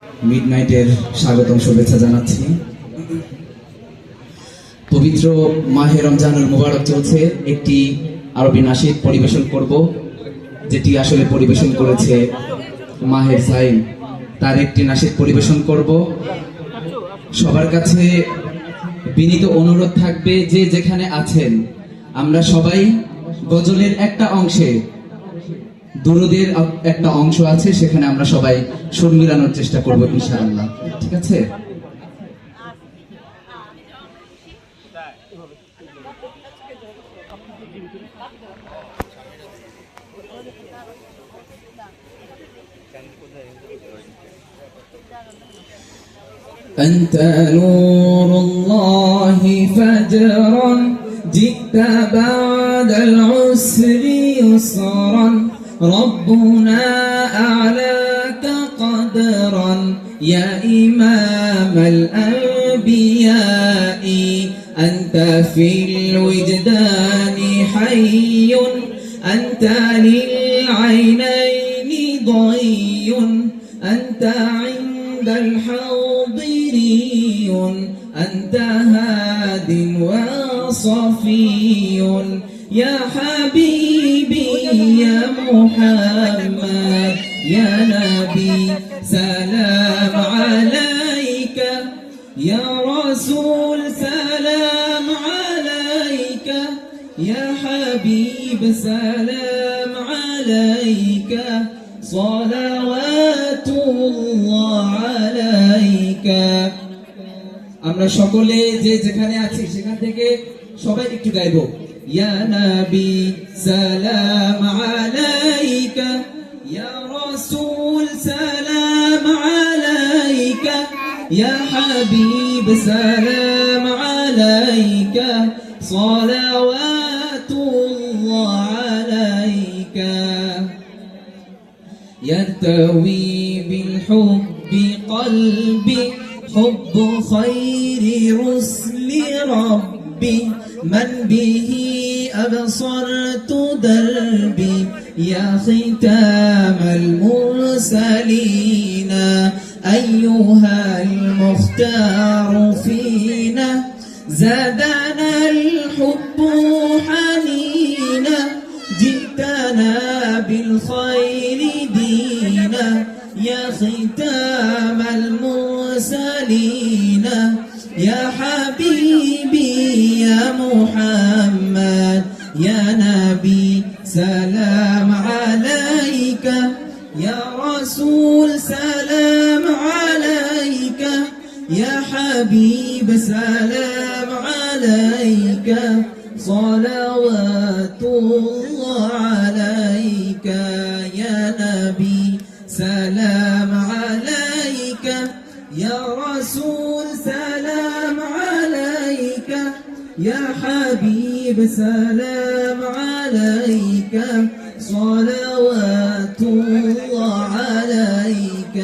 মিডনাইটের স্বাগতম শুভেচ্ছা জানাচ্ছি। পবিত্র মাহে রমজানুল মুবারক চলছে। একটি আরবি নাশিদ পরিবেশন করব, যেটি আসলে পরিবেশন করেছে মাহের সাইম। তার একটি নাশিদ পরিবেশন করব। সবার কাছে বিনীত অনুরোধ থাকবে, যে যেখানে আছেন আমরা সবাই গজলের একটা অংশে, দুরুদের একটা অংশ আছে, সেখানে আমরা সবাই সুর মিলানোর চেষ্টা করবো ইনশাআল্লাহ। ঠিক আছে? أنت نور الله فجرا جئت بعد العسر يسرا ربنا أعلاك قدرا يا إمام الأنبياء أنت في الوجدان حي أنت للعينين ضي أنت عند الحاضري أنت هاد وصفي يا حبيبي يا محمد يا نبي سلام عليك يا رسول سلام عليك يا حبيب سلام عليك صلوات الله عليك। আমরা সকলে যে যেখানে আছি সেখান থেকে সবাই একটু গাইবো। ইয়া নবী সালাম আলাইকা ইয়া রাসূল সালাম আলাইকা ইয়া হাবিব সালাম আলাইকা সালাওয়াতুল্লাহ আলাইকা। يرتوي بالحب قلبي حب خير رسل ربي من به أبصرت دربي يا ختام المرسلين أيها المختار فينا زادنا الحب حنينا جئتنا بالخير دينا يا ختام المرسلين يا حبيبي يا محمد يا نبي سلام عليك يا رسول سلام عليك يا حبيب سلام عليك صلوات الله عليك يا نبي سلام عليك يا رسول سلام عليك يا حبيب سلام عليك صلوات الله عليك।